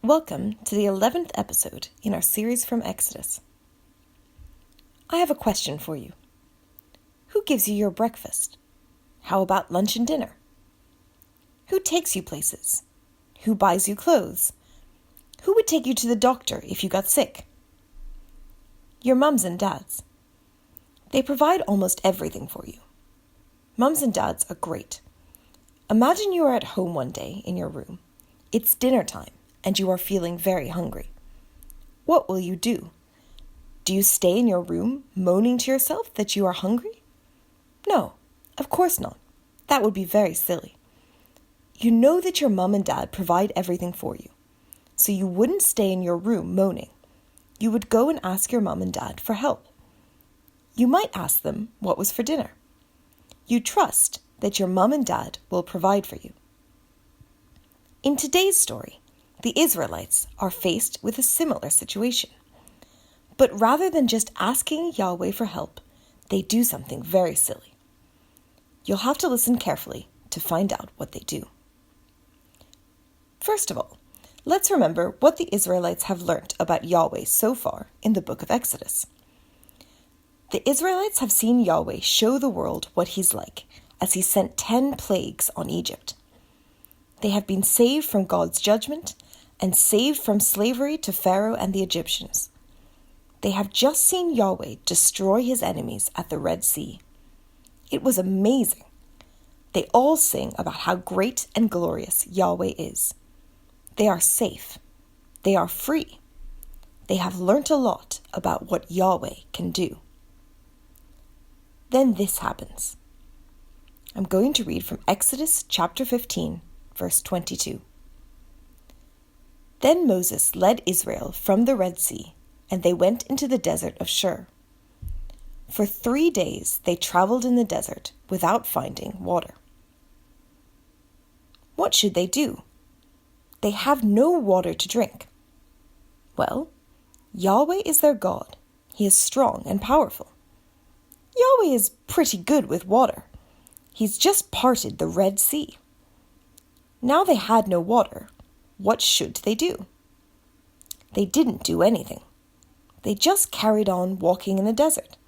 Welcome to the 11th episode in our series from Exodus. I have a question for you. Who gives you your breakfast? How about lunch and dinner? Who takes you places? Who buys you clothes? Who would take you to the doctor if you got sick? Your mums and dads. They provide almost everything for you. Mums and dads are great. Imagine you are at home one day in your room. It's dinner time and you are feeling very hungry. What will you do? Do you stay in your room moaning to yourself that you are hungry? No, of course not. That would be very silly. You know that your mum and dad provide everything for you, so you wouldn't stay in your room moaning. You would go and ask your mum and dad for help. You might ask them what was for dinner. You trust that your mum and dad will provide for you. In today's story, the Israelites are faced with a similar situation. But rather than just asking Yahweh for help, they do something very silly. You'll have to listen carefully to find out what they do. First of all, let's remember what the Israelites have learnt about Yahweh so far in the book of Exodus. The Israelites have seen Yahweh show the world what he's like as he sent 10 plagues on Egypt. They have been saved from God's judgment and saved from slavery to Pharaoh and the Egyptians. They have just seen Yahweh destroy his enemies at the Red Sea. It was amazing. They all sing about how great and glorious Yahweh is. They are safe. They are free. They have learnt a lot about what Yahweh can do. Then this happens. I'm going to read from Exodus chapter 15, verse 22. Then Moses led Israel from the Red Sea, and they went into the desert of Shur. For 3 days they traveled in the desert without finding water. What should they do? They have no water to drink. Well, Yahweh is their God. He is strong and powerful. Yahweh is pretty good with water. He's just parted the Red Sea. Now they had no water. What should they do? They didn't do anything. They just carried on walking in the desert.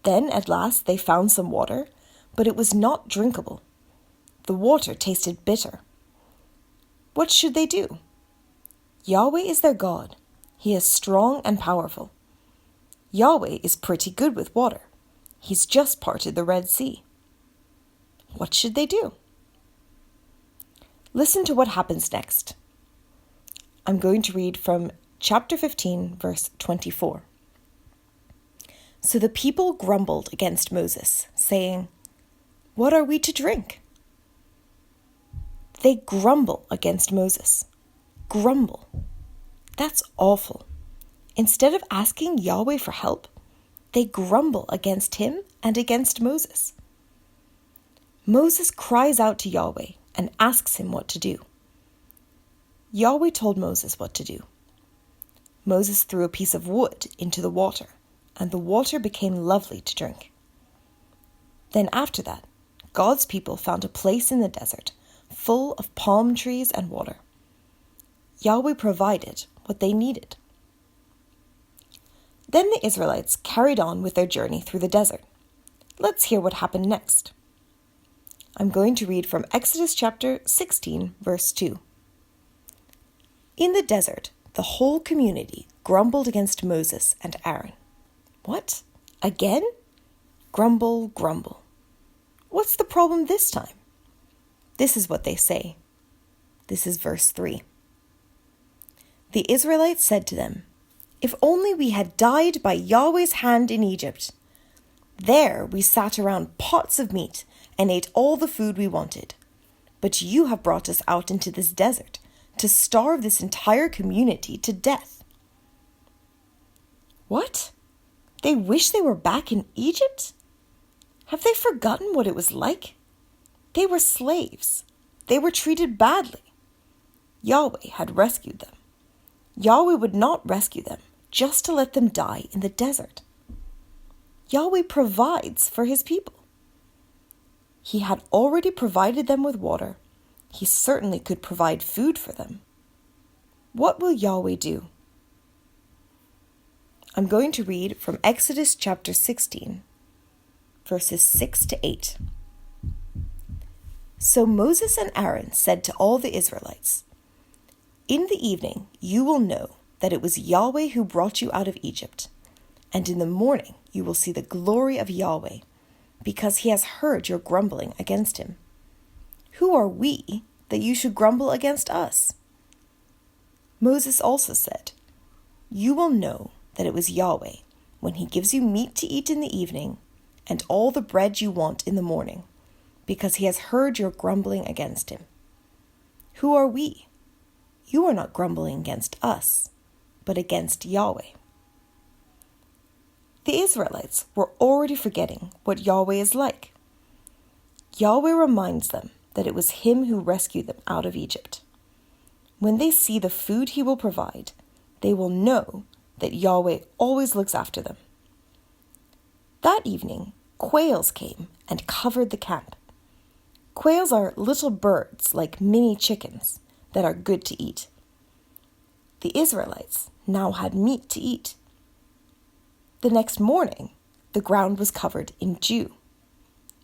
Then at last they found some water, but it was not drinkable. The water tasted bitter. What should they do? Yahweh is their God. He is strong and powerful. Yahweh is pretty good with water. He's just parted the Red Sea. What should they do? Listen to what happens next. I'm going to read from chapter 15, verse 24. So the people grumbled against Moses, saying, "What are we to drink?" They grumble against Moses. Grumble. That's awful. Instead of asking Yahweh for help, they grumble against him and against Moses. Moses cries out to Yahweh and asks him what to do. Yahweh told Moses what to do. Moses threw a piece of wood into the water, and the water became lovely to drink. Then after that, God's people found a place in the desert full of palm trees and water. Yahweh provided what they needed. Then the Israelites carried on with their journey through the desert. Let's hear what happened next. I'm going to read from Exodus chapter 16, verse 2. In the desert, the whole community grumbled against Moses and Aaron. What? Again? Grumble, grumble. What's the problem this time? This is what they say. This is verse 3. The Israelites said to them, "If only we had died by Yahweh's hand in Egypt. There we sat around pots of meat and ate all the food we wanted. But you have brought us out into this desert to starve this entire community to death." What? They wish they were back in Egypt? Have they forgotten what it was like? They were slaves. They were treated badly. Yahweh had rescued them. Yahweh would not rescue them just to let them die in the desert. Yahweh provides for his people. He had already provided them with water. He certainly could provide food for them. What will Yahweh do? I'm going to read from Exodus chapter 16, verses 6 to 8. So Moses and Aaron said to all the Israelites, "In the evening you will know that it was Yahweh who brought you out of Egypt, and in the morning you will see the glory of Yahweh, because he has heard your grumbling against him. Who are we that you should grumble against us?" Moses also said, "You will know that it was Yahweh when he gives you meat to eat in the evening and all the bread you want in the morning, because he has heard your grumbling against him. Who are we? You are not grumbling against us, but against Yahweh." The Israelites were already forgetting what Yahweh is like. Yahweh reminds them that it was him who rescued them out of Egypt. When they see the food he will provide, they will know that Yahweh always looks after them. That evening, quails came and covered the camp. Quails are little birds like mini chickens that are good to eat. The Israelites now had meat to eat. The next morning, the ground was covered in dew.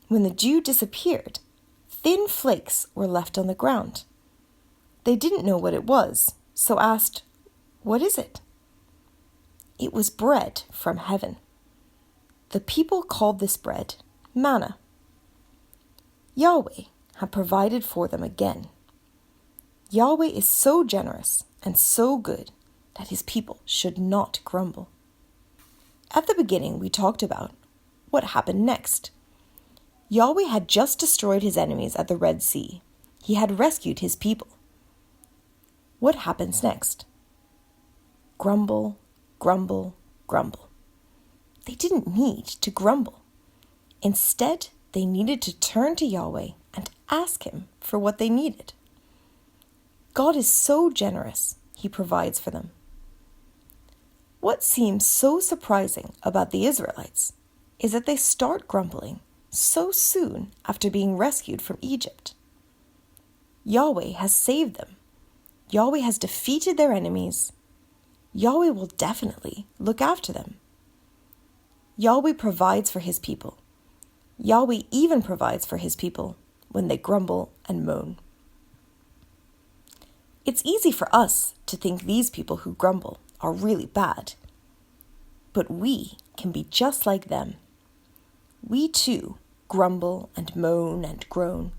When the dew disappeared, thin flakes were left on the ground. They didn't know what it was, so asked, "What is it?" It was bread from heaven. The people called this bread manna. Yahweh had provided for them again. Yahweh is so generous and so good that his people should not grumble. At the beginning, we talked about what happened next. Yahweh had just destroyed his enemies at the Red Sea. He had rescued his people. What happens next? Grumble, grumble, grumble. They didn't need to grumble. Instead, they needed to turn to Yahweh and ask him for what they needed. God is so generous, he provides for them. What seems so surprising about the Israelites is that they start grumbling so soon after being rescued from Egypt. Yahweh has saved them. Yahweh has defeated their enemies. Yahweh will definitely look after them. Yahweh provides for his people. Yahweh even provides for his people when they grumble and moan. It's easy for us to think these people who grumble are really bad. But we can be just like them. We too grumble and moan and groan.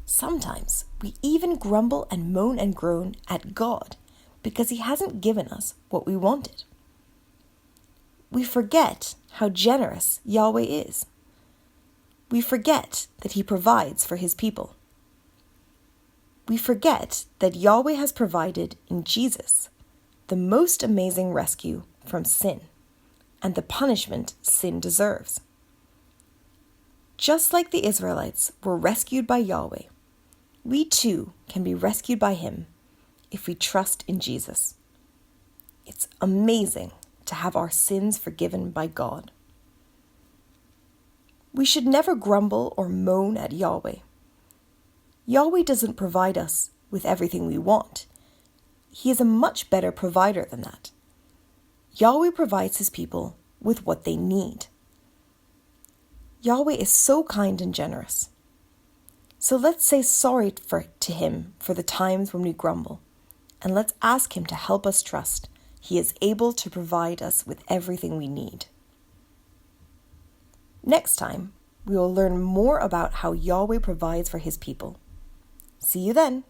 Sometimes we even grumble and moan and groan at God because he hasn't given us what we wanted. We forget how generous Yahweh is. We forget that he provides for his people. We forget that Yahweh has provided in Jesus the most amazing rescue from sin and the punishment sin deserves. Just like the Israelites were rescued by Yahweh, we too can be rescued by him if we trust in Jesus. It's amazing to have our sins forgiven by God. We should never grumble or moan at Yahweh. Yahweh doesn't provide us with everything we want. He is a much better provider than that. Yahweh provides his people with what they need. Yahweh is so kind and generous. So let's say sorry to him for the times when we grumble, and let's ask him to help us trust he is able to provide us with everything we need. Next time, we will learn more about how Yahweh provides for his people. See you then.